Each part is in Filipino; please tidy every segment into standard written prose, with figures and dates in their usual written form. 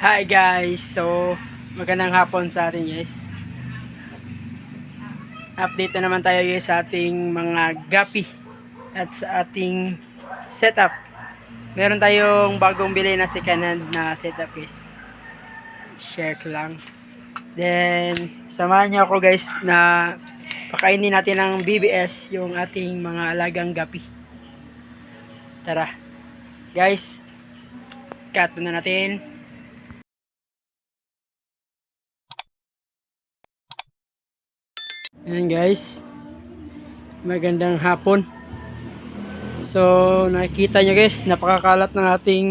Hi guys! So, magandang hapon sa atin guys. Update na naman tayo guys sa ating mga gapi at sa ating setup. Meron tayong bagong bili na second hand na setup guys. Share ko lang. Then, samahan niyo ako guys na pakainin natin ng BBS yung ating mga alagang gapi. Tara! Guys, cut na natin. Ayan guys, magandang hapon. So nakikita nyo guys, napakakalat ng ating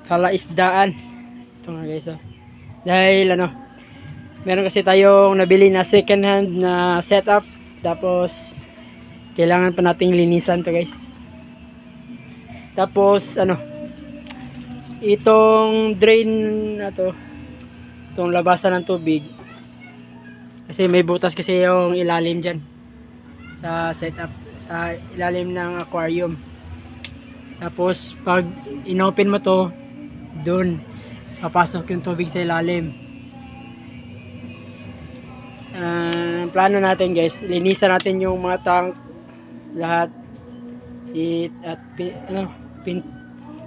kalaisdaan. Ito nga guys, dahil meron kasi tayong nabili na second hand na setup, tapos kailangan pa nating linisan to guys. Tapos itong drain na to, itong labasan ng tubig, kasi may butas kasi yung ilalim dyan sa setup, sa ilalim ng aquarium. Tapos pag inopen mo to, dun papasok yung tubig sa ilalim. Plano natin guys, linisan natin yung mga tank lahat at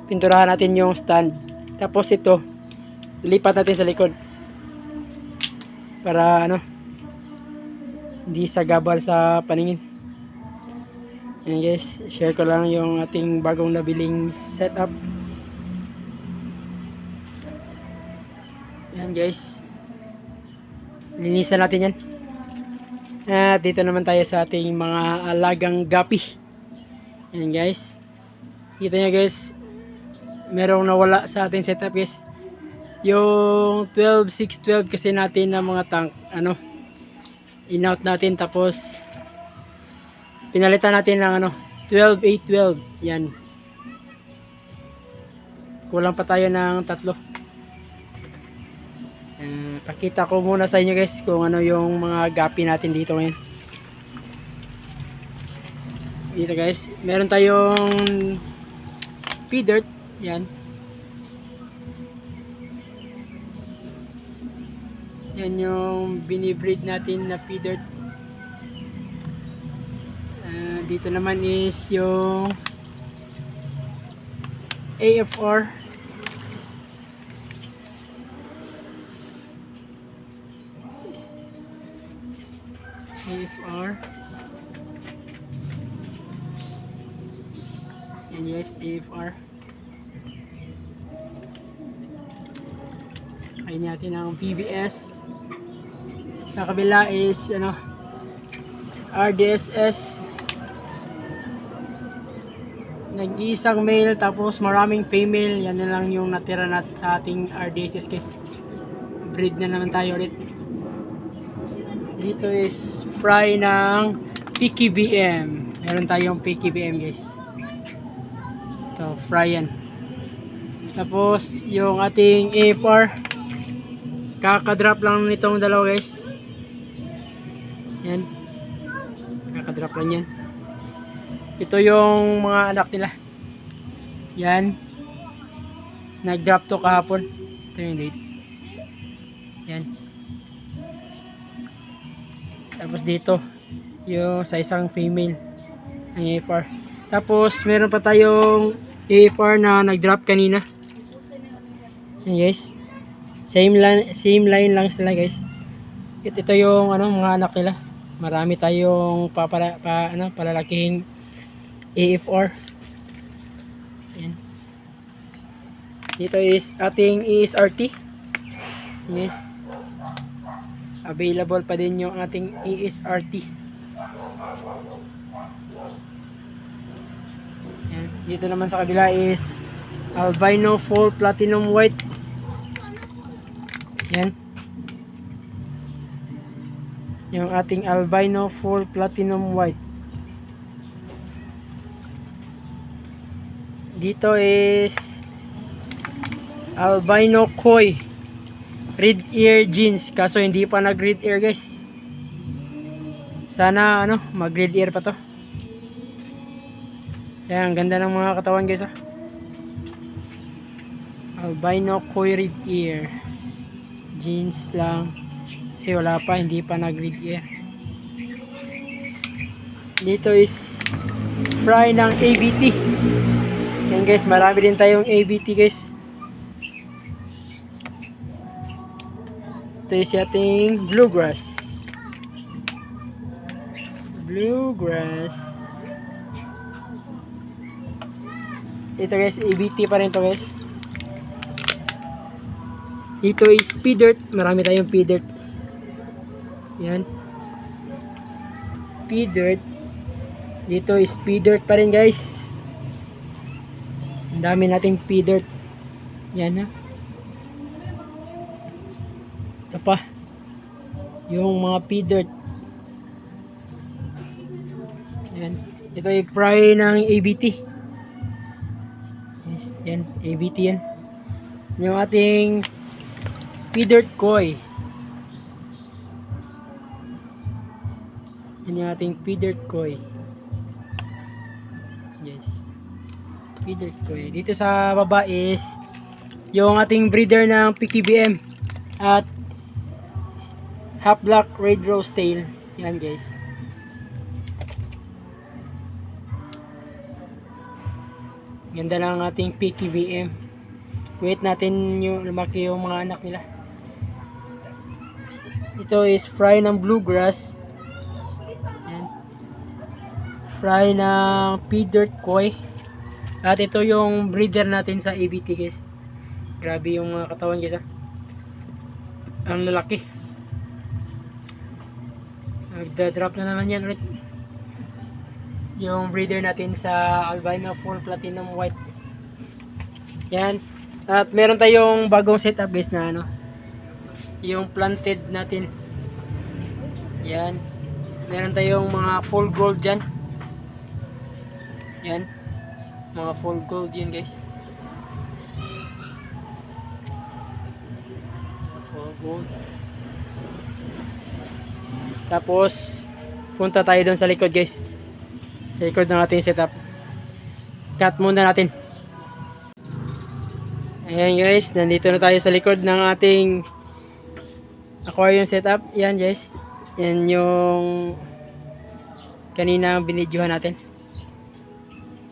pinturahan natin yung stand. Tapos ito ilipat natin sa likod para hindi sagabal sa paningin. Ayan guys, share ko lang yung ating bagong nabiling setup. Ayan guys, linisan natin yan. At dito naman tayo sa ating mga alagang gapi. Ayan guys, kita nyo guys, merong nawala sa ating setup guys. Yung 12-6-12 kasi natin na mga tank, in-out natin, tapos pinalitan natin ng 12-8-12. Yan, kulang pa tayo ng tatlo. Pakita ko muna sa inyo guys kung ano yung mga gapi natin dito ngayon. Dito guys, meron tayong pea-dirt. Yan, yan yung binibreed natin na pea-dirt. Dito naman is yung AFR. And yes, AFR. Kain natin ang PBS. Sa kabila is RDSS. Nag-iisang male tapos maraming female. Yan na lang yung natira sa ating RDSS guys. Breed na naman tayo ulit. Dito is fry ng PKBM. Meron tayong PKBM guys. Ito, fry yan. Tapos yung ating AFR, kakadrop lang nitong dalawa guys. Yan, kakadrop lang yan. Ito yung mga anak nila. Yan, nag-drop to kahapon. Ito yung date. Yan. Tapos dito yung sa isang female ang AFR. Tapos meron pa tayong AFR na nag-drop kanina. Yan guys, same line lang sila guys. Ito yung mga anak nila. Marami tayong palalaking AFR. Yan. Dito is ating ESRT. Yes, available pa din yung ating ESRT. Yan. Dito naman sa kabila is albino full platinum white. Yan, yung ating albino full platinum white. Dito is albino koi red ear jeans, kaso hindi pa nag red ear guys. Sana mag red ear pa to. Ayan, ang ganda ng mga katawan guys. Albino Koi Red Ear. Jeans lang. Kasi wala pa, hindi pa nag-red ear. Dito is fry ng ABT. Yan guys, marami din tayong ABT guys. Ito is ating bluegrass. Bluegrass. Ito guys, ABT pa rin to guys. Ito is pea dirt. Marami tayong pea dirt. Yan. Pea dirt. Dito is pea dirt pa rin guys. Ang dami nating pea dirt. Yan ha. Ito pa. Yung mga pea dirt. Yan. Ito ay fry ng ABT. Yes. Yan. ABT yan. Yung ating pea dirt koi. Yan yung ating pea dirt koi. Yes. Pea dirt koi. Dito sa baba is yung ating breeder ng PKBM at half black red rose tail. Yan guys. Ganda lang ang ating PKBM. Wait natin yung lumaki yung mga anak nila. Ito is fry ng bluegrass. Yan. Fry ng pea dirt koi. At ito yung breeder natin sa ABT guys. Grabe yung mga katawan guys ha. Ang lalaki. Nagda-drop na naman yan ulit. Yung breeder natin sa albino full platinum white. Yan. At meron tayong bagong setup guys na ano. Yung planted natin. Yan. Meron tayong mga full gold dyan. Yan. Mga full gold yan guys. Full gold. Tapos punta tayo doon sa likod guys. Sa likod ng ating setup. Cut muna natin. Ayan guys, nandito na tayo sa likod ng ating aquarium setup. Yan guys. Yan yung kanina binidyohan natin.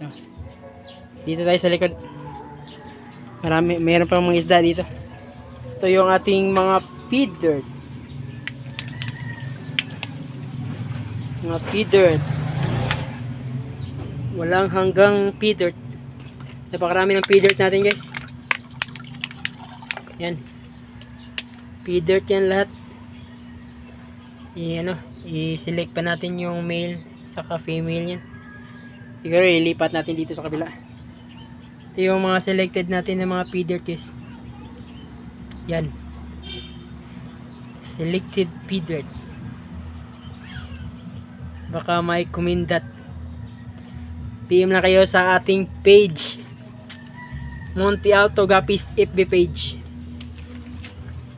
Ito. Dito tayo sa likod. Meron pang mga isda dito. Ito yung ating mga pea dirt. Mga pea dirt. Walang hanggang pea dirt. Napakarami ng pea dirt natin guys. Yan. Pea dirt yan lahat. I-select pa natin yung male saka female yan. Siguro ilipat natin dito sa kabila. Ito yung mga selected natin ng mga pea dirt guys. Yan. Selected pea dirt. Baka may kumindat. PM na kayo sa ating page. Monte Alto Guppies FB page.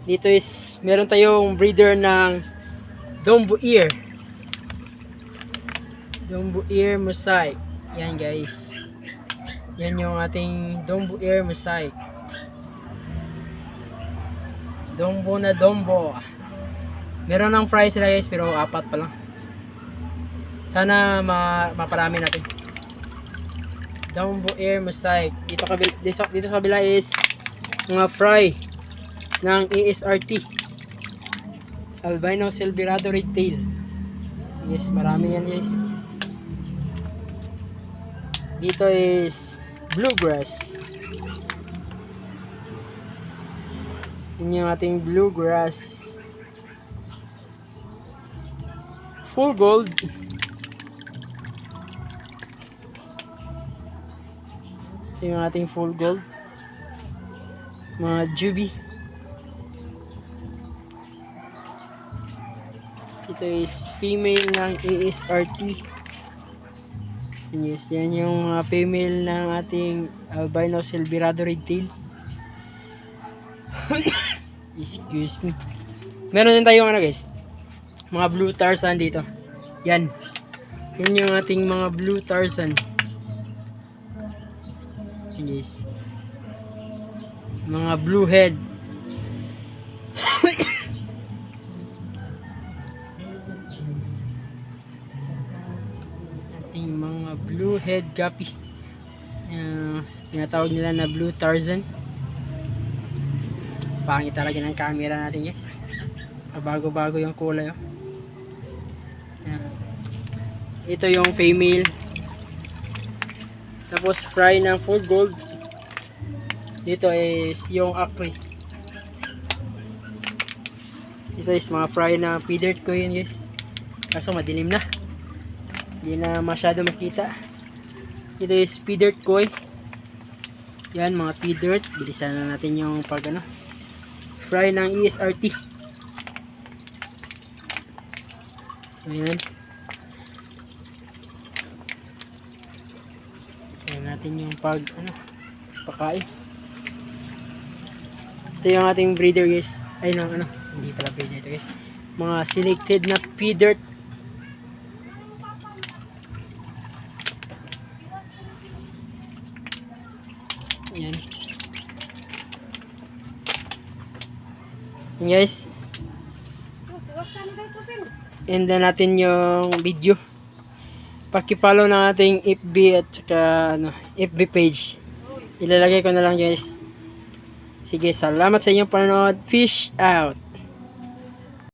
Dito is meron tayong breeder ng Dombo Ear. Dombo Ear Mosaic. Yan guys. Yan yung ating Dombo Ear Mosaic. Dombo na Dombo. Meron ng price sila guys pero 4 pa lang. Sana maparami natin. Dombo Ear Mosaic. Dito sa kabila is mga fry ng ASRT. Albino Silverado Red Tail. Yes, marami yan guys. Dito is bluegrass. Yun yung ating bluegrass. Full gold. Ito yung ating full gold. Mga juby. Ito is female ng ASRT. Yes, yan yung female ng ating albino Silverado Red Tail. Excuse me. Meron din tayong ano guys, mga blue Tarzan dito. Yan. Yan yung ating mga blue Tarzan. Yes. Mga bluehead. Ating mga bluehead guppy. Tinatawag nila na blue Tarzan. Pangit talaga ng camera natin, guys. Bago-bago yung kulay, oh. Ayan. Ito yung female. Tapos fry ng full gold. Dito is yung acre. Ito is mga fry na feeder ko yun, guys. Kaso madilim na. Hindi na masyado makita. Ito is feeder koi. Yan, mga feeder. Bilisan na natin yung pag fry ng ESRT. Ayan. Bilisan natin yung pag pakain. Ito yung ating breeder, guys. Ay, hindi pala breeder ito, guys. Mga selected na feeder. Yan. Yan, guys. And then natin yung video. Paki-follow ng ating FB at saka FB page. Ilalagay ko na lang, guys. Sige, salamat sa inyong panonood. Fish out.